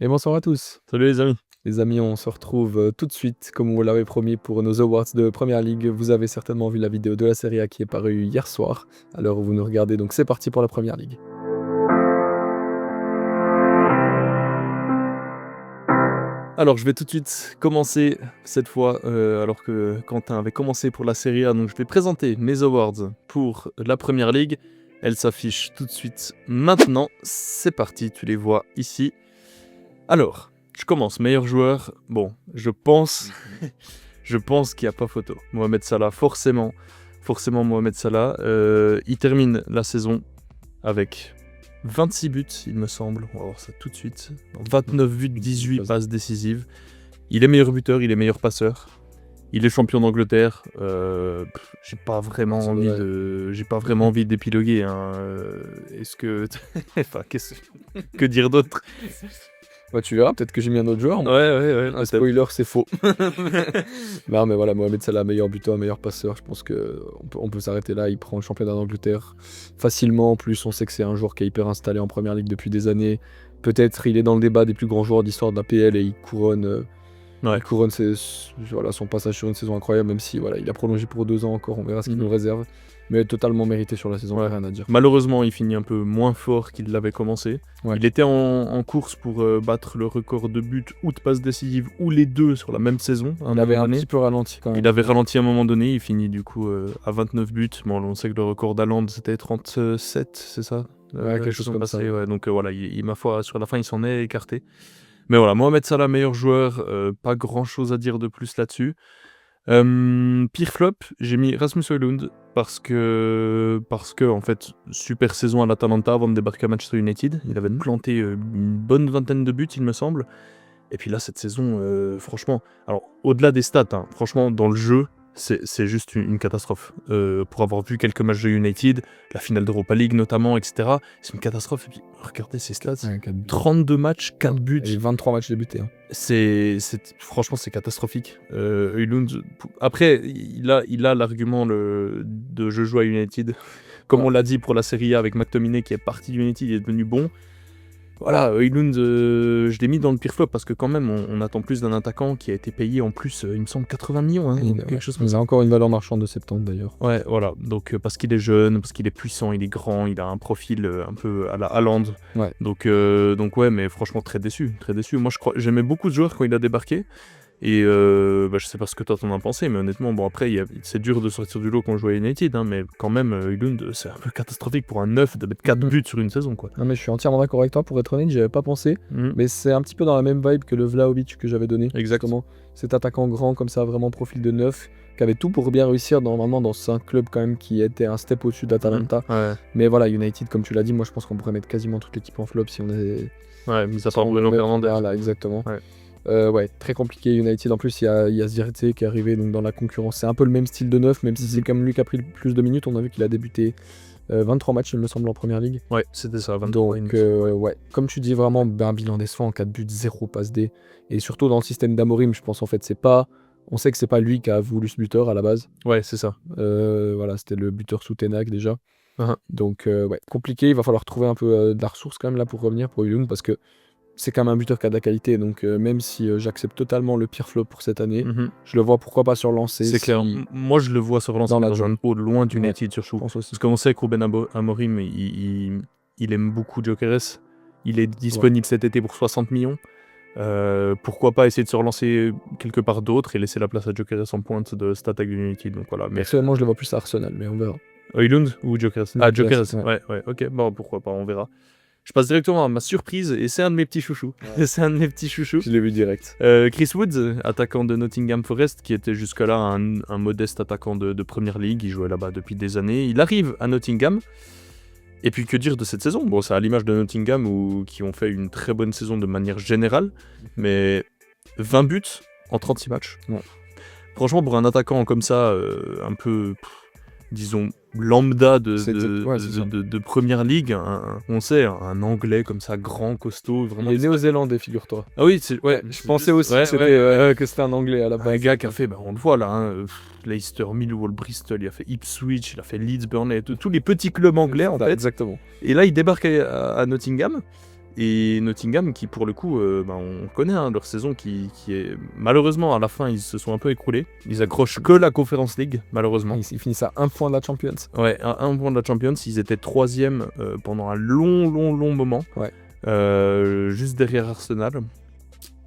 Et bonsoir à tous. Salut les amis. Les amis, on se retrouve tout de suite, comme on vous l'avait promis, pour nos awards de Première Ligue. Vous avez certainement vu la vidéo de la Serie A qui est parue hier soir, à l'heure où vous nous regardez. Donc c'est parti pour la Première Ligue. Alors je vais tout de suite commencer cette fois, alors que Quentin avait commencé pour la Serie A. Donc je vais présenter mes awards pour la Première Ligue. Elles s'affichent tout de suite maintenant. C'est parti, tu les vois ici. Alors, je commence. Meilleur joueur. Bon, je pense qu'il n'y a pas photo. Mohamed Salah, forcément Mohamed Salah. Il termine la saison avec 26 buts, il me semble. On va voir ça tout de suite. 29 buts, 18 passes décisives. Il est meilleur buteur, il est meilleur passeur. Il est champion d'Angleterre. J'ai pas vraiment envie d'épiloguer. Hein. Est-ce que... enfin, que dire d'autre? Bah, tu verras, peut-être que j'ai mis un autre joueur. Ouais. Un spoiler, c'est faux. Non, mais voilà, Mohamed Salah, meilleur buteur, meilleur passeur. Je pense qu'on peut s'arrêter là. Il prend le championnat d'Angleterre facilement. En plus, on sait que c'est un joueur qui est hyper installé en Première Ligue depuis des années. Peut-être il est dans le débat des plus grands joueurs d'histoire de la PL et il couronne son passage sur une saison incroyable, même si il a prolongé pour 2 ans encore. On verra ce qu'il nous réserve. Mais totalement mérité sur la saison, rien à dire. Malheureusement, il finit un peu moins fort qu'il l'avait commencé. Ouais. Il était en course pour battre le record de buts ou de passes décisives, ou les deux sur la même saison. Il avait un petit peu ralenti quand même. Il avait ralenti à un moment donné, il finit du coup à 29 buts. Bon, on sait que le record d'Haaland c'était 37, c'est ça? Ouais, quelque chose comme ça. Ouais. Donc voilà, ma foi, sur la fin, il s'en est écarté. Mais voilà, Mohamed Salah, meilleur joueur, pas grand chose à dire de plus là-dessus. Pire flop, j'ai mis Rasmus Højlund parce que en fait, super saison à l'Atalanta avant de débarquer à Manchester United. Il avait planté une bonne vingtaine de buts, il me semble. Et puis là, cette saison, franchement, alors au-delà des stats, hein, franchement, dans le jeu, c'est juste une catastrophe. Pour avoir vu quelques matchs de United, la finale d'Europa League notamment, etc., c'est une catastrophe. Et puis, regardez ses stats, 32 match, 4 buts. Et 23 matchs débutés. Hein. Franchement, c'est catastrophique. Højlund, après, il a l'argument de je joue à United. Comme on l'a dit pour la Serie A avec McTominay qui est parti d'United, il est devenu bon. Voilà, Højlund, je l'ai mis dans le pire flop parce que quand même, on attend plus d'un attaquant qui a été payé en plus, il me semble, 80 millions. Hein, quelque chose comme ça. Il a encore une valeur marchande de 70 d'ailleurs. Ouais, voilà. Donc, parce qu'il est jeune, parce qu'il est puissant, il est grand, il a un profil un peu à la Haaland. Ouais. Donc ouais, mais franchement, très déçu. Moi, j'aimais beaucoup ce joueur quand il a débarqué. Et je sais pas ce que toi t'en as pensé, mais honnêtement, bon après, c'est dur de sortir du lot quand on joue à United, hein, mais quand même, Højlund, c'est un peu catastrophique pour un neuf de mettre 4 buts sur une saison, quoi. Non mais je suis entièrement d'accord avec toi, pour être honnête, j'y avais pas pensé, mais c'est un petit peu dans la même vibe que le Vlahovic que j'avais donné. Exactement. Cet attaquant grand comme ça, vraiment profil de neuf, qui avait tout pour bien réussir normalement dans un club quand même qui était un step au-dessus d'Atalanta. Ouais. Mais voilà, United, comme tu l'as dit, moi je pense qu'on pourrait mettre quasiment toute l'équipe en flop si on est... Ouais, mis à part Bruno Fernandes. Voilà, exactement. Ouais. Très compliqué United. En plus, il y a Zirkzee qui est arrivé donc, dans la concurrence. C'est un peu le même style de neuf, même si c'est comme lui qui a pris le plus de minutes. On a vu qu'il a débuté 23 matchs, il me semble, en première ligue. Ouais, c'était ça, 23. Donc, ouais, comme tu dis, vraiment, un bilan décevant, 4 buts, 0 passe D. Et surtout dans le système d'Amorim, je pense en fait, on sait que c'est pas lui qui a voulu ce buteur à la base. Ouais, c'est ça. Voilà, c'était le buteur sous Tenac déjà. Donc, ouais, compliqué. Il va falloir trouver un peu de la ressource quand même là pour revenir pour Højlund parce que c'est quand même un buteur qui a de la qualité, donc même si j'accepte totalement le pire flop pour cette année, je le vois pourquoi pas se relancer. C'est clair, moi je le vois se relancer dans un pot loin d'United surtout. Parce qu'on sait que Ruben Amorim, il aime beaucoup Gyökeres, il est disponible cet été pour 60 millions. Pourquoi pas essayer de se relancer quelque part d'autre et laisser la place à Gyökeres en pointe de cette attaque d'United. Donc voilà. Personnellement, je le vois plus à Arsenal, mais on verra. Højlund ou Gyökeres? Ah, Gyökeres, ouais, ok, bon, pourquoi pas, on verra. Je passe directement à ma surprise et c'est un de mes petits chouchous. Ouais. C'est un de mes petits chouchous. Je l'ai vu direct. Chris Woods, attaquant de Nottingham Forest, qui était jusque-là un modeste attaquant de Première Ligue. Il jouait là-bas depuis des années. Il arrive à Nottingham. Et puis que dire de cette saison? Bon, c'est à l'image de Nottingham qui ont fait une très bonne saison de manière générale. Mais 20 buts en 36 matchs. Ouais. Franchement, pour un attaquant comme ça, un peu... disons, lambda de Première Ligue, on sait, un Anglais comme ça, grand, costaud. Vraiment. Il est néo-zélandais, figure-toi. Ah oui, je pensais aussi que c'était un Anglais à la base. Un gars qui a fait, on le voit là, Leicester, Millwall, Bristol, il a fait Ipswich, il a fait Leeds, Burnley, tous les petits clubs anglais en fait. Exactement. Et là, il débarque à Nottingham. Et Nottingham qui pour le coup, on connaît leur saison qui est malheureusement à la fin ils se sont un peu écroulés. Ils accrochent que la Conference League malheureusement. Ils finissent à 1 point de la Champions. Ouais, à 1 point de la Champions, ils étaient 3e pendant un long moment. Ouais. Juste derrière Arsenal.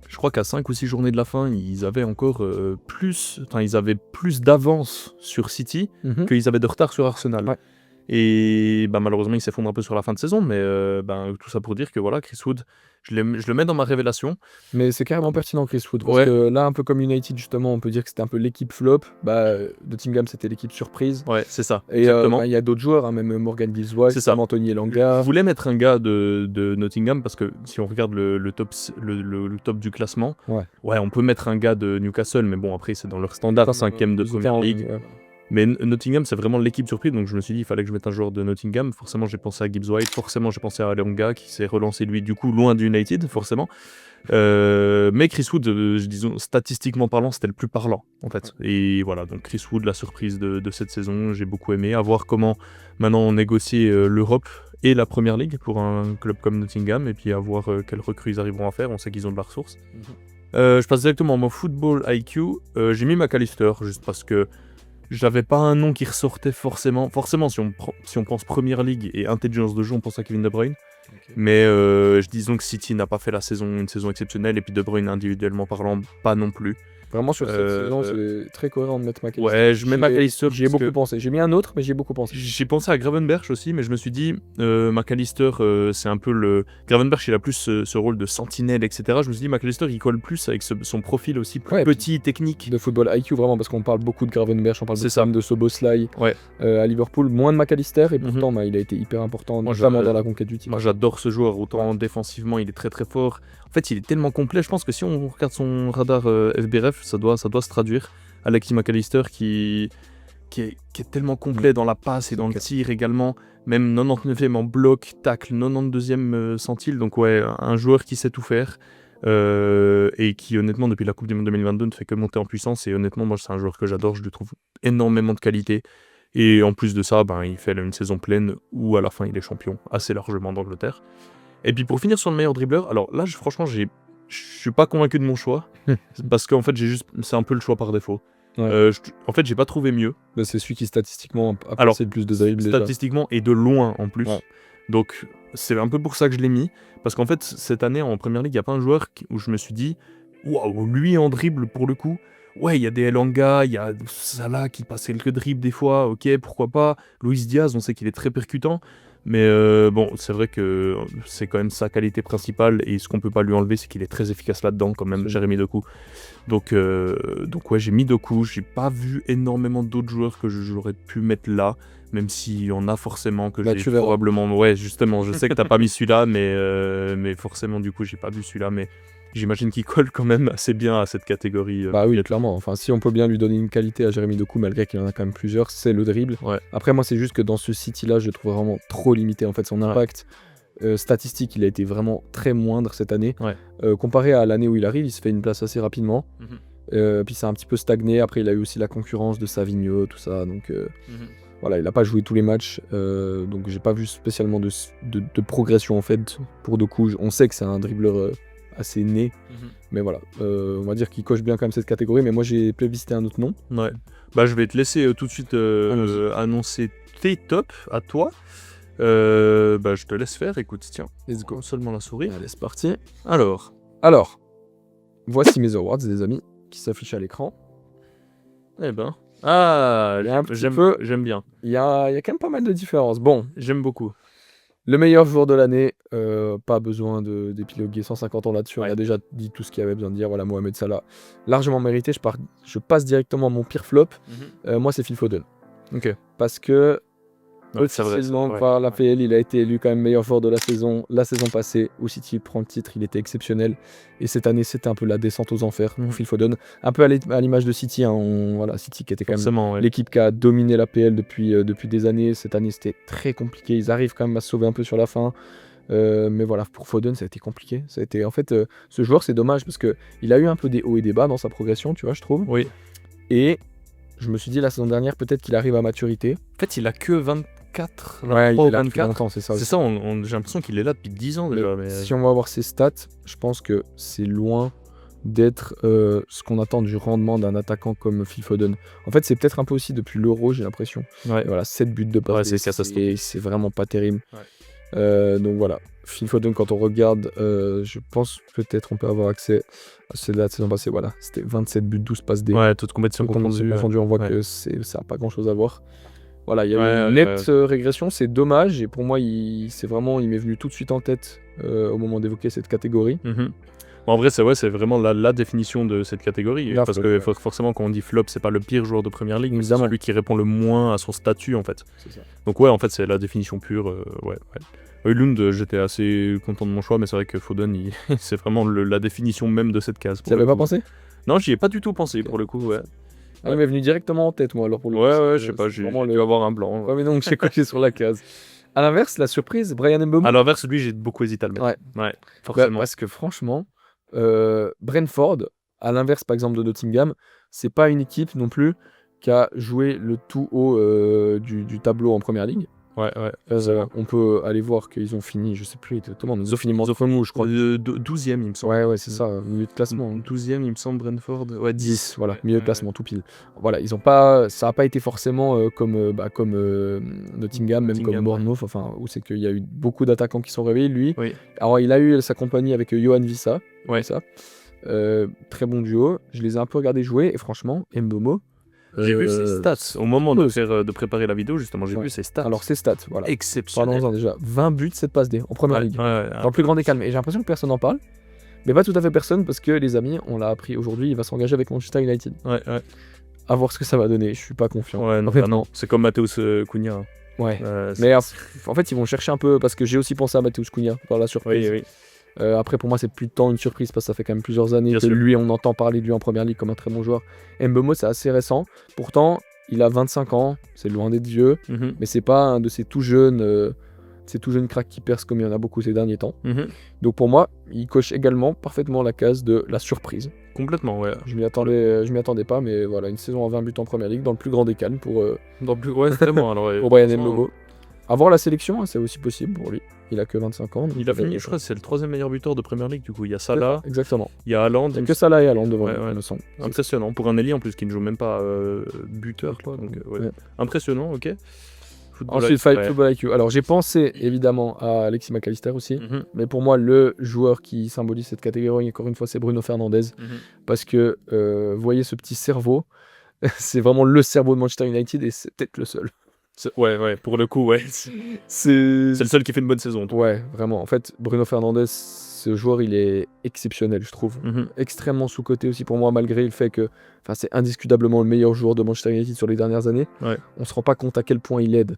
Je crois qu'à 5 ou 6 journées de la fin, ils avaient encore plus d'avance sur City qu'ils avaient de retard sur Arsenal. Ouais. Et malheureusement, il s'effondre un peu sur la fin de saison, mais tout ça pour dire que voilà, Chris Wood, je le mets dans ma révélation. Mais c'est carrément pertinent, Chris Wood, parce que là, un peu comme United, justement, on peut dire que c'était un peu l'équipe flop. Nottingham, c'était l'équipe surprise. Ouais, c'est ça. Et il y a d'autres joueurs, même Morgan Gibbs-White, Anthony Elanga. Je voulais mettre un gars de Nottingham, parce que si on regarde le top du classement, on peut mettre un gars de Newcastle, mais bon, après, c'est dans leur standard, 5e de Premier League. Ouais. Mais Nottingham, c'est vraiment l'équipe surprise, donc je me suis dit, il fallait que je mette un joueur de Nottingham. Forcément, j'ai pensé à Gibbs-White, forcément, j'ai pensé à Elanga, qui s'est relancé, lui, du coup, loin du United, forcément. Mais Chris Wood, disons, statistiquement parlant, c'était le plus parlant, en fait. Et voilà, donc Chris Wood, la surprise de cette saison, j'ai beaucoup aimé. À voir comment, maintenant, on négocie l'Europe et la Première Ligue pour un club comme Nottingham, et puis à voir quelles recrues ils arriveront à faire. On sait qu'ils ont de la ressource. Je passe directement à mon football IQ. J'ai mis McAllister, juste parce que j'avais pas un nom qui ressortait forcément. Forcément, si on pense Première Ligue et intelligence de jeu, on pense à Kevin De Bruyne. Okay. Mais disons que City n'a pas fait une saison exceptionnelle, et puis De Bruyne, individuellement parlant, pas non plus. Vraiment, sur cette saison, c'est très cohérent de mettre McAllister. Ouais, je mets McAllister. J'y ai beaucoup pensé. J'ai mis un autre, mais j'y ai beaucoup pensé. J'ai pensé à Gravenberch aussi, mais je me suis dit, McAllister, c'est un peu le... Gravenberch, il a plus ce rôle de sentinelle, etc. Je me suis dit, McAllister, il colle plus avec son profil aussi plus petit, technique. De football IQ, vraiment, parce qu'on parle beaucoup de Gravenberch, on parle de Szoboszlai à Liverpool, moins de McAllister, et pourtant, il a été hyper important, notamment dans la conquête du titre. Moi, j'adore ce joueur, autant défensivement, il est très très fort. En fait, il est tellement complet, je pense que si on regarde son radar FBref, ça doit se traduire. Alexis McAllister qui est tellement complet dans la passe et dans le tir également, même 99e en bloc, tacle, 92e centile, donc un joueur qui sait tout faire, et qui honnêtement depuis la Coupe du Monde 2022 ne fait que monter en puissance, et honnêtement moi c'est un joueur que j'adore, je lui trouve énormément de qualité, et en plus de ça, il fait une saison pleine où à la fin il est champion assez largement d'Angleterre. Et puis pour finir sur le meilleur dribbleur, alors là franchement je suis pas convaincu de mon choix, parce qu'en fait c'est un peu le choix par défaut. En fait j'ai pas trouvé mieux. C'est celui qui statistiquement a passé le plus de dribbles statistiquement déjà. Et de loin en plus. Donc c'est un peu pour ça que je l'ai mis, parce qu'en fait cette année en Première Ligue il n'y a pas un joueur où je me suis dit waouh, lui en dribble pour le coup. Ouais, il y a des Elanga, il y a Salah qui passe quelques dribbles des fois, ok, pourquoi pas. Luis Diaz, on sait qu'il est très percutant. Mais c'est vrai que c'est quand même sa qualité principale, et ce qu'on peut pas lui enlever, c'est qu'il est très efficace là-dedans quand même, Jérémy Doku. Donc j'ai mis Doku, j'ai pas vu énormément d'autres joueurs que j'aurais pu mettre là, même s'il y en a forcément que j'ai probablement... Ouais, justement, je sais que t'as pas mis celui-là, mais forcément du coup j'ai pas vu celui-là, mais... J'imagine qu'il colle quand même assez bien à cette catégorie. Oui, clairement. Enfin, si on peut bien lui donner une qualité à Jérémy Doku, malgré qu'il en a quand même plusieurs, c'est le dribble. Après, moi, c'est juste que dans ce City-là, je le trouve vraiment trop limité. En fait, son impact statistique, il a été vraiment très moindre cette année. Comparé à l'année où il arrive, il se fait une place assez rapidement. Puis ça a un petit peu stagné. Après, il a eu aussi la concurrence de Savigno, tout ça. Donc voilà, il n'a pas joué tous les matchs. Donc j'ai pas vu spécialement de progression en fait pour Doku. On sait que c'est un dribbleur assez né, mais voilà, on va dire qu'il coche bien quand même cette catégorie, mais moi j'ai plébiscité un autre nom. Je vais te laisser tout de suite annoncer tes tops à toi. Je te laisse faire, écoute, tiens, let's go, seulement la souris. Allez, c'est parti. Alors, voici mes awards, les amis, qui s'affichent à l'écran. J'aime bien. Il y a quand même pas mal de différences. Bon, j'aime beaucoup. Le meilleur joueur de l'année, pas besoin d'épiloguer 150 ans là-dessus, on a déjà dit tout ce qu'il y avait besoin de dire. Voilà, Mohamed Salah, largement mérité. Je passe directement à mon pire flop. Moi, c'est Phil Foden. Parce que officiellement par l'APL, il a été élu quand même meilleur joueur de la saison passée, où City prend le titre, il était exceptionnel. Et cette année, c'était un peu la descente aux enfers pour Phil Foden. Un peu à l'image de City, City qui était quand même l'équipe qui a dominé l'APL depuis des années. Cette année, c'était très compliqué. Ils arrivent quand même à se sauver un peu sur la fin. Mais voilà, pour Foden, ça a été compliqué. Ça a été, en fait, ce joueur, c'est dommage parce qu'il a eu un peu des hauts et des bas dans sa progression, tu vois, je trouve. Oui. Et je me suis dit la saison dernière, peut-être qu'il arrive à maturité. En fait, il a que 24, Ouais, il 23 est ou là depuis 24. longtemps, c'est ça. C'est ça, j'ai l'impression qu'il est là depuis 10 ans déjà. Mais... Si on va voir ses stats, je pense que c'est loin d'être ce qu'on attend du rendement d'un attaquant comme Phil Foden. En fait, c'est peut-être un peu aussi depuis l'Euro, j'ai l'impression. Ouais. Et voilà, 7 buts de passe. Ouais, c'est catastrophique. C'est vraiment pas terrible. Ouais. Donc voilà, Phil Foden, quand on regarde, je pense peut-être on peut avoir accès à celle de la saison passée. Voilà, c'était 27 buts, 12 passes D. Ouais, toute compétition Tout le monde s'est confondue. confondu, on voit Ouais. que ça n'a pas grand-chose à voir. Voilà, il y a eu Ouais, une nette régression, c'est dommage. Et pour moi, il m'est venu tout de suite en tête au moment d'évoquer cette catégorie. Mhm. Bon, en vrai, c'est vraiment la définition de cette catégorie. Là, parce flop, que ouais. forcément, quand on dit flop, c'est pas le pire joueur de première ligue, mais c'est Évidemment. celui qui répond le moins à son statut en fait. C'est ça. Donc ouais, en fait, c'est la définition pure. Ouais. Højlund, j'étais assez content de mon choix, mais c'est vrai que Foden, c'est vraiment la définition même de cette case. Tu n'avais pas pensé? Non, j'y ai pas du tout pensé pour le coup, ouais. Ah, il m'est venu directement en tête, moi, alors pour le coup. Ouais, je sais pas, c'est j'ai vraiment dû avoir un blanc. Ouais, mais donc j'ai coché sur la case. À l'inverse, la surprise, Brian Mbeumo. À l'inverse, lui, j'ai beaucoup hésité à le mettre. Ouais, forcément. Parce que franchement, Brentford, à l'inverse par exemple de Nottingham, c'est pas une équipe non plus qui a joué le tout haut du tableau en première ligue. Ouais. On peut aller voir qu'ils ont fini, je sais plus exactement, ils ont fini je crois. 12e, il me semble. Ouais, c'est ça, milieu de classement. 12e, il me semble, Brentford. Ouais, 10. Voilà, milieu de classement, tout pile. Voilà, ils ont pas, ça n'a pas été forcément comme Nottingham, même comme Bournemouth, enfin, où c'est qu'il y a eu beaucoup d'attaquants qui sont réveillés. Lui, Oui. alors il a eu sa compagnie avec Johan Wissa. Ouais. Très bon duo. Je les ai un peu regardés jouer et franchement, Mbeumo. J'ai vu ses stats au moment de préparer la vidéo, justement. J'ai vu ses stats. Alors, ses stats, voilà. Exceptionnel. Parlons-en déjà. 20 buts, 7 passes D en première ligue. Ouais, dans le plus grand des calmes. Et j'ai l'impression que personne n'en parle. Mais pas tout à fait personne parce que les amis, on l'a appris aujourd'hui, il va s'engager avec Manchester United. Ouais. À voir ce que ça va donner. Je suis pas confiant. Ouais, non. C'est comme Matheus Cunha. Ouais. Mais en fait, ils vont chercher un peu parce que j'ai aussi pensé à Matheus Cunha par la surprise. Oui. Après, pour moi, c'est plus tant une surprise parce que ça fait quand même plusieurs années que lui, on entend parler de lui en première ligue comme un très bon joueur. Mbeumo, c'est assez récent. Pourtant, il a 25 ans, c'est loin d'être vieux, mais c'est pas un de ces tout jeunes cracks qui percent comme il y en a beaucoup ces derniers temps. Donc pour moi, il coche également parfaitement la case de la surprise. Complètement, ouais. Je m'y attendais pas, mais voilà, une saison à 20 buts en première ligue dans le plus grand des calmes pour vraiment, alors, pour Brian Mbeumo. Avoir la sélection, c'est aussi possible pour lui. Il a que 25 ans. Il a fini, je crois que c'est le 3e meilleur buteur de Première Ligue du coup. Il y a Salah, exactement. Il y a Haaland. Il n'y a que Salah et Haaland devant, il me semble. Impressionnant pour un ailier en plus qui ne joue même pas buteur, quoi. Donc, impressionnant, ok. Ensuite, Football IQ. Alors j'ai pensé évidemment à Alexis McAllister aussi, mais pour moi le joueur qui symbolise cette catégorie, encore une fois, c'est Bruno Fernandes, parce que vous voyez ce petit cerveau, c'est vraiment le cerveau de Manchester United et c'est peut-être le seul. Ouais, pour le coup, ouais. C'est le seul qui fait une bonne saison. Ouais, vraiment. En fait, Bruno Fernandes, ce joueur, il est exceptionnel, je trouve. Extrêmement sous-coté aussi pour moi, malgré le fait que c'est indiscutablement le meilleur joueur de Manchester United sur les dernières années. Ouais. On se rend pas compte à quel point il aide.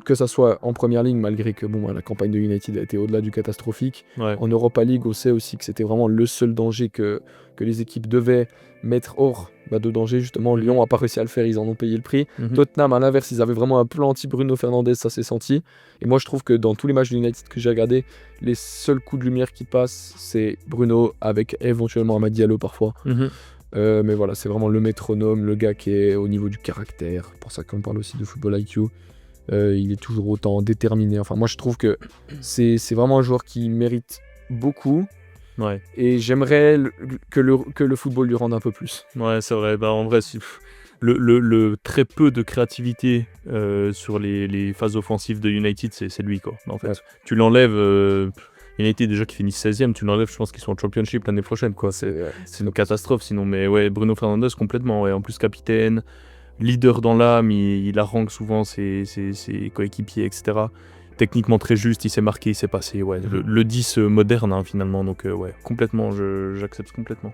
Que ça soit en première ligne, malgré que la campagne de United a été au-delà du catastrophique. Ouais. En Europa League, on sait aussi que c'était vraiment le seul danger que les équipes devaient mettre hors de danger. Justement, Lyon n'a pas réussi à le faire, ils en ont payé le prix. Tottenham, à l'inverse, ils avaient vraiment un plan anti-Bruno Fernandes, ça s'est senti. Et moi, je trouve que dans tous les matchs de United que j'ai regardés, les seuls coups de lumière qui passent, c'est Bruno avec éventuellement Amad Diallo parfois. Mais voilà, c'est vraiment le métronome, le gars qui est au niveau du caractère. C'est pour ça qu'on parle aussi de Football IQ. Il est toujours autant déterminé. Enfin, moi, je trouve que c'est vraiment un joueur qui mérite beaucoup. Ouais. Et j'aimerais que le football lui rende un peu plus. Ouais, c'est vrai. En vrai, le très peu de créativité sur les phases offensives de United, c'est lui, quoi. En fait, tu l'enlèves. United déjà qui finit 16e, tu l'enlèves, je pense qu'ils sont en Championship l'année prochaine, quoi. C'est une catastrophe sinon. Mais ouais, Bruno Fernandes complètement. Ouais. En plus, capitaine, leader dans l'âme, il harangue souvent ses coéquipiers, etc. Techniquement très juste, il s'est marqué, il s'est passé. Ouais, le 10 moderne finalement, donc complètement, j'accepte complètement.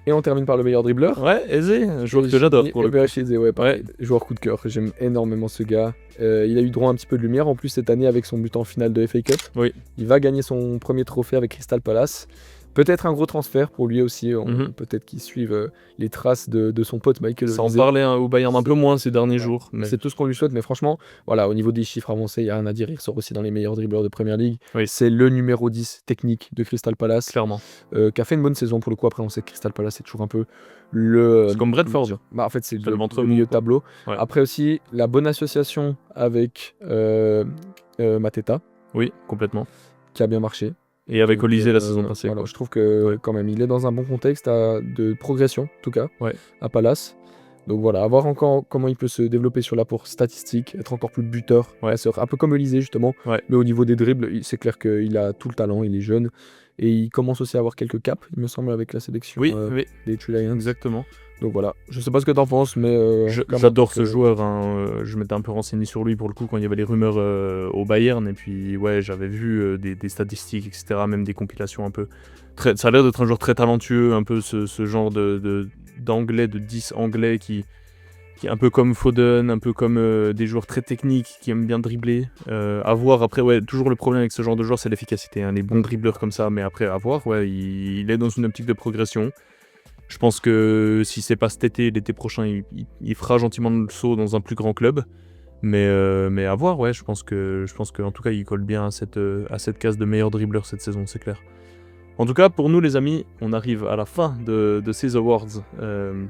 Et on termine par le meilleur dribbleur. Ouais, Eze, joueur que j'adore pour le coup. Ouais, joueur coup de cœur, j'aime énormément ce gars. Il a eu droit à un petit peu de lumière en plus cette année avec son but en finale de FA Cup. Oui. Il va gagner son premier trophée avec Crystal Palace. Peut-être un gros transfert pour lui aussi. Peut-être qu'il suive les traces de son pote Michael Ça en Olise. parlait au Bayern un peu moins ces derniers jours. Mais... C'est tout ce qu'on lui souhaite, mais franchement, voilà, au niveau des chiffres avancés, il n'y a rien à dire. Il ressort aussi dans les meilleurs dribbleurs de Premier League. Oui. C'est le numéro 10 technique de Crystal Palace. Clairement. Qui a fait une bonne saison pour le coup. Après, on sait que Crystal Palace, c'est toujours un peu le. C'est comme Brentford. En fait, c'est le ventre le milieu mou, de tableau. Ouais. Après aussi, la bonne association avec Mateta. Oui, complètement. Qui a bien marché. Et avec Olise la saison passée. Voilà, je trouve que quand même, il est dans un bon contexte de progression, en tout cas, à Palace. Donc voilà, à voir encore comment il peut se développer sur l'apport statistique, être encore plus buteur, passeur, un peu comme Olise justement. Mais au niveau des dribbles, c'est clair qu'il a tout le talent, il est jeune. Et il commence aussi à avoir quelques caps, il me semble, avec la sélection des Three Lions. Exactement. Donc voilà, je sais pas ce que t'en penses, mais... J'adore ce joueur, hein. Je m'étais un peu renseigné sur lui pour le coup quand il y avait les rumeurs au Bayern, et puis j'avais vu des statistiques, etc., même des compilations un peu... Ça a l'air d'être un joueur très talentueux, un peu ce genre d'anglais, de 10 anglais qui est un peu comme Foden, un peu comme des joueurs très techniques qui aiment bien dribbler. À voir, après, toujours le problème avec ce genre de joueur, c'est l'efficacité, hein. Les bons dribbleurs comme ça, mais après, à voir, il est dans une optique de progression. Je pense que si c'est pas cet été, l'été prochain, il fera gentiment le saut dans un plus grand club. Mais à voir, je pense que en tout cas, il colle bien à cette case de meilleur dribbleur cette saison, c'est clair. En tout cas, pour nous les amis, on arrive à la fin de ces awards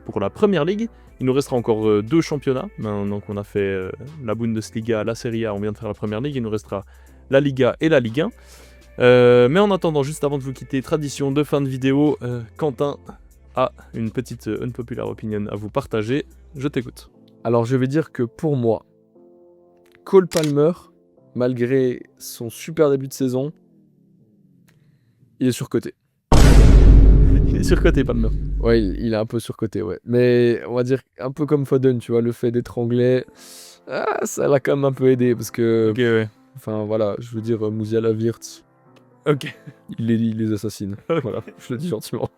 pour la Premier League. Il nous restera encore 2 championnats. Donc on a fait la Bundesliga, la Serie A, on vient de faire la Premier League. Il nous restera la Liga et la Ligue 1. Mais en attendant, juste avant de vous quitter, tradition de fin de vidéo, Quentin a une petite unpopular opinion à vous partager. Je t'écoute. Alors je vais dire que pour moi, Cole Palmer, malgré son super début de saison, il est surcoté. Il est surcoté, Palmer. Ouais, il est un peu surcoté, ouais. Mais on va dire un peu comme Foden, tu vois, le fait d'être anglais, ça l'a quand même un peu aidé parce que... Ok, ouais. Enfin voilà, je veux dire, Musiala Wirtz, il les assassine. Voilà, je le dis gentiment.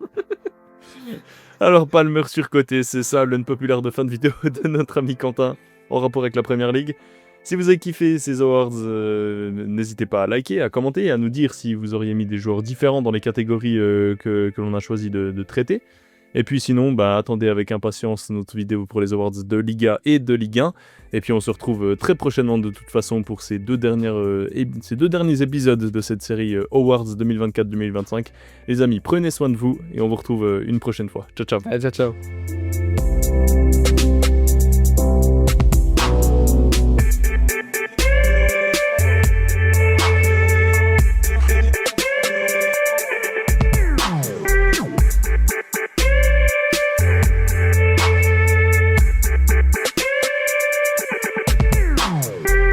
Alors Palmer surcoté, c'est ça l'unpopular de fin de vidéo de notre ami Quentin en rapport avec la Premier League. Si vous avez kiffé ces awards, n'hésitez pas à liker, à commenter et à nous dire si vous auriez mis des joueurs différents dans les catégories que l'on a choisi de traiter. Et puis sinon, attendez avec impatience notre vidéo pour les awards de Liga et de Ligue 1. Et puis on se retrouve très prochainement de toute façon pour ces deux derniers épisodes de cette série Awards 2024-2025. Les amis, prenez soin de vous et on vous retrouve une prochaine fois. Ciao ciao. Allez, ciao ciao.